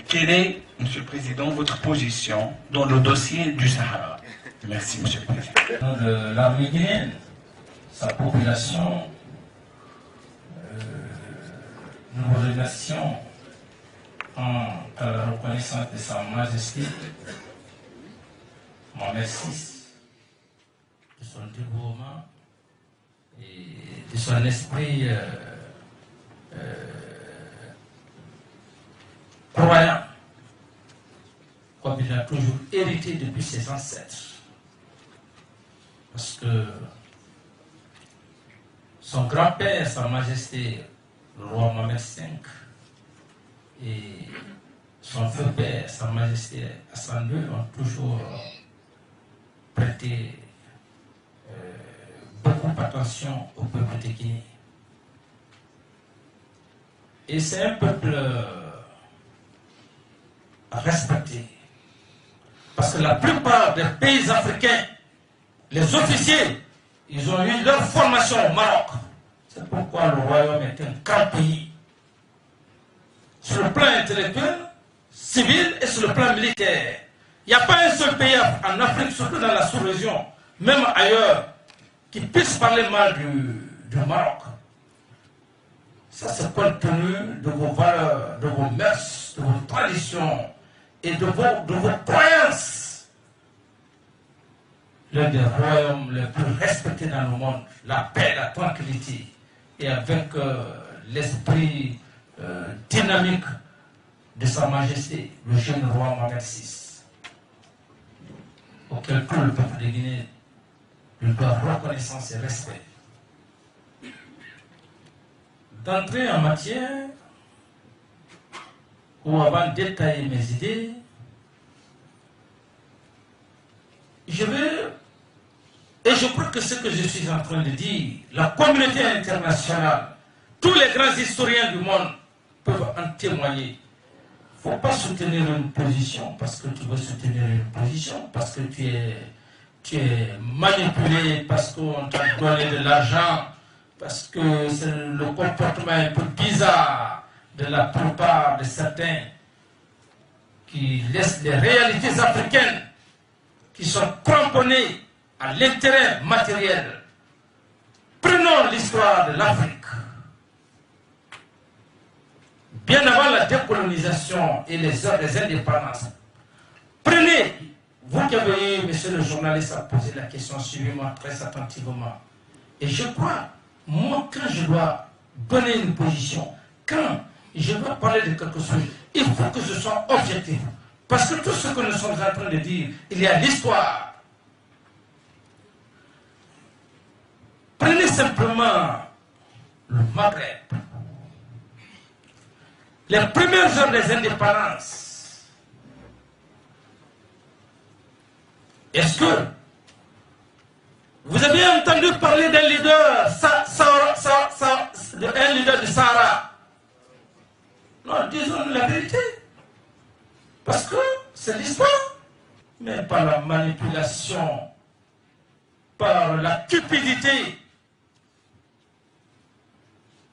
Quelle est, Monsieur le Président, votre position dans le dossier du Sahara? Merci, Monsieur le Président. De l'armée guinéenne, sa population, nous vous remercions à la reconnaissance de Sa Majesté Mohamed VI, de son dévouement et de son esprit croyant, comme il a toujours hérité depuis ses ancêtres. Parce que son grand-père, Sa Majesté, le roi Mohamed V, et son vieux-père, Sa Majesté Hassan II, ont toujours prêté beaucoup d'attention au peuple de Guinée. Et c'est un peuple respecté. Parce que la plupart des pays africains, les officiers, ils ont eu leur formation au Maroc. C'est pourquoi le royaume est un grand pays. Sur le plan intellectuel, civil et sur le plan militaire. Il n'y a pas un seul pays en Afrique, surtout dans la sous-région, même ailleurs, qui puisse parler mal du Maroc. Ça, c'est compte tenu de vos valeurs, de vos mœurs, de vos traditions et de vos croyances. L'un des royaumes les plus respectés dans le monde, la paix, la tranquillité, et avec l'esprit dynamique de Sa Majesté, le jeune roi Mohamed VI, auquel tout le peuple de Guinée lui doit reconnaissance et respect. D'entrer en matière, ou avant de détailler mes idées, je vais, et je crois que ce que je suis en train de dire, la communauté internationale, tous les grands historiens du monde peuvent en témoigner. Il ne faut pas soutenir une position parce que tu veux soutenir une position, parce que tu es manipulé, parce qu'on t'a donné de l'argent, parce que c'est le comportement un peu bizarre de la plupart de certains qui laissent les réalités africaines qui sont cramponnées à l'intérêt matériel. Prenons l'histoire de l'Afrique. Bien avant la décolonisation et les heures des indépendances, prenez, vous qui avez eu, monsieur le journaliste, à poser la question, suivez-moi très attentivement. Et je crois, moi, quand je dois donner une position, quand je dois parler de quelque chose, il faut que je sois objectif. Parce que tout ce que nous sommes en train de dire, il y a l'histoire. Prenez simplement le Maghreb. Les premières heures des indépendances. Est-ce que vous avez entendu parler d'un leader, un leader du Sahara? Non, disons la vérité. Parce que c'est l'histoire. Mais par la manipulation, par la cupidité,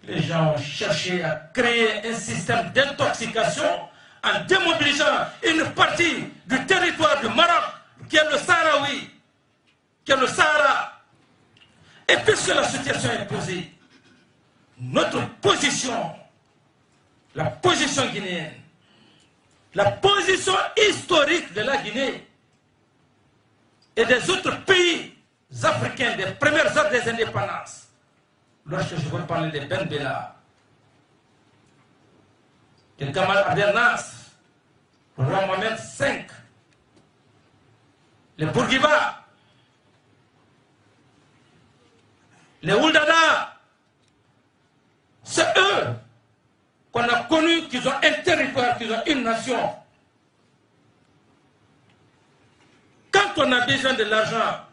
les gens ont cherché à créer un système d'intoxication en démobilisant une partie du territoire du Maroc, qui est le Sahraoui, qui est le Sahara. Et puisque la situation est posée, notre position, la position guinéenne, la position historique de la Guinée et des autres pays africains des premières heures des indépendances, lorsque je veux parler de Ben Bella, de Gamal Abdel Nasser, le roi Mohamed V, les Bourguiba, les Ouldada, c'est eux qu'on a connus, qu'ils ont un territoire, qu'ils ont une nation. Quand on a besoin de l'argent,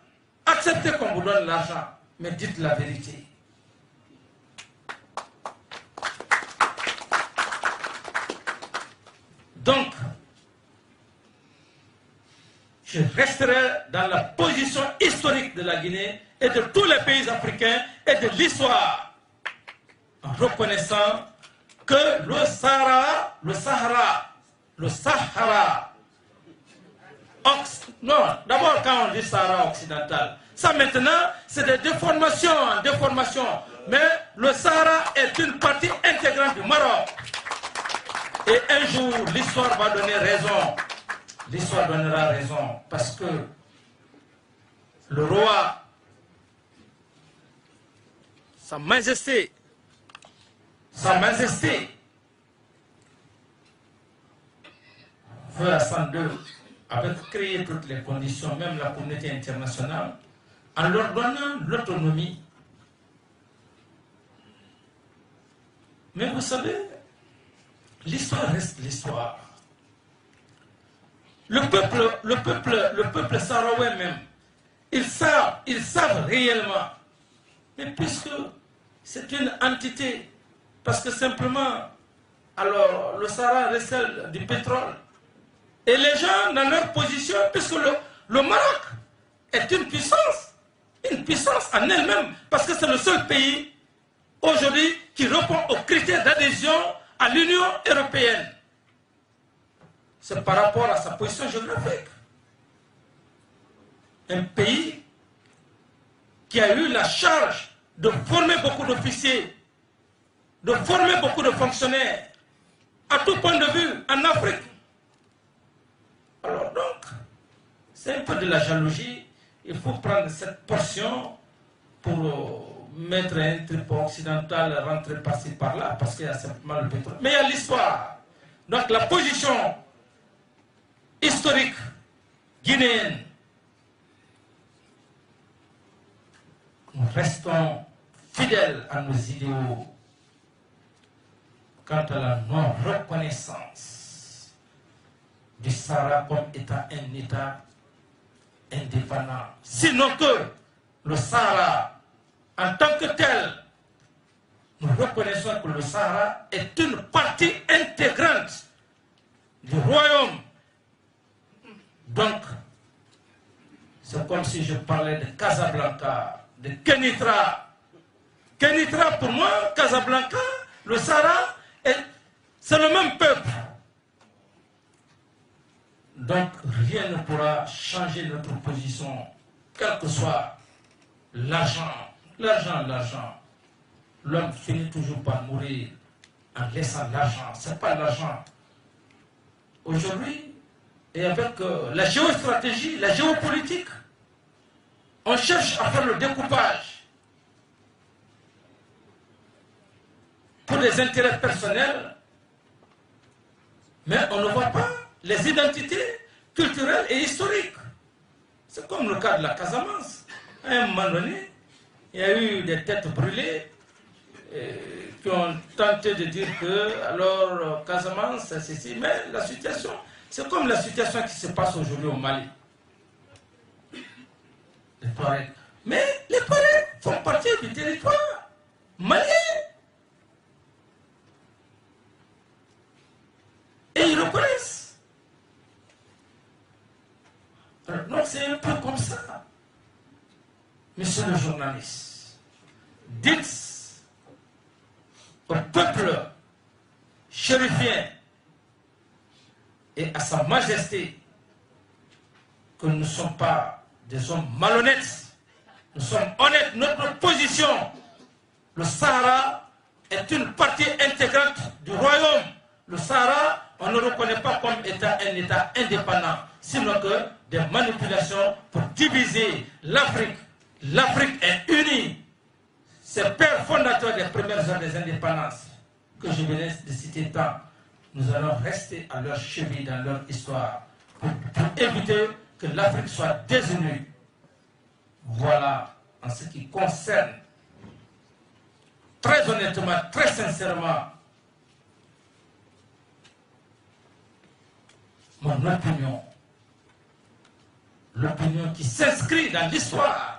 acceptez qu'on vous donne l'argent, mais dites la vérité. Donc, je resterai dans la position historique de la Guinée et de tous les pays africains et de l'histoire, en reconnaissant que le Sahara le Sahara. Non, d'abord quand on dit Sahara occidental, ça maintenant c'est des déformations, mais le Sahara est une partie intégrante du Maroc. Et un jour, l'histoire va donner raison. L'histoire donnera raison parce que le roi, Sa Majesté, Feu Hassan II avait créé toutes les conditions, même la communauté internationale, en leur donnant l'autonomie. Mais vous savez, l'histoire reste l'histoire. Le peuple sahraoui même, ils savent réellement. Mais puisque c'est une entité, parce que simplement, alors le Sahara recèle du pétrole. Et les gens, dans leur position, puisque le Maroc est une puissance en elle-même, parce que c'est le seul pays aujourd'hui qui répond aux critères d'adhésion à l'Union européenne. C'est par rapport à sa position géographique. Un pays qui a eu la charge de former beaucoup d'officiers, de former beaucoup de fonctionnaires, à tout point de vue, en Afrique. Alors donc, c'est un peu de la jalousie. Il faut prendre cette portion pour mettre un tripot occidental, rentrer par-ci par-là, parce qu'il y a simplement le pétrole. Mais il y a l'histoire. Donc la position historique guinéenne, nous restons fidèles à nos idéaux quant à la non-reconnaissance du Sahara comme étant un État indépendant. Sinon que le Sahara, en tant que tel, nous reconnaissons que le Sahara est une partie intégrante du royaume. Donc, c'est comme si je parlais de Casablanca, de Kenitra. Kenitra, pour moi, Casablanca, le Sahara, c'est le même peuple. Donc, rien ne pourra changer notre position, quel que soit l'argent. L'homme finit toujours par mourir en laissant l'argent. Ce n'est pas l'argent. Aujourd'hui, et avec la géostratégie, la géopolitique, on cherche à faire le découpage pour des intérêts personnels, mais on ne voit pas les identités culturelles et historiques. C'est comme le cas de la Casamance. À un moment donné, il y a eu des têtes brûlées qui ont tenté de dire que, alors, Casamance, c'est ceci, mais la situation, c'est comme la situation qui se passe aujourd'hui au Mali. Les Touaregs. Mais les Touaregs font partie du territoire malien. Et ils reconnaissent. Donc c'est un peu comme ça. Monsieur le journaliste, dites au peuple chérifien et à sa majesté que nous ne sommes pas des hommes malhonnêtes. Nous sommes honnêtes. Notre position, le Sahara est une partie intégrante du royaume. Le Sahara, on ne le reconnaît pas comme état, un État indépendant, sinon que des manipulations pour diviser l'Afrique. L'Afrique est unie. Ces pères fondateurs des premières heures des indépendances, que je venais de citer tant, nous allons rester à leur cheville dans leur histoire pour éviter que l'Afrique soit désunie. Voilà en ce qui concerne, très honnêtement, très sincèrement, mon opinion. L'opinion qui s'inscrit dans l'histoire.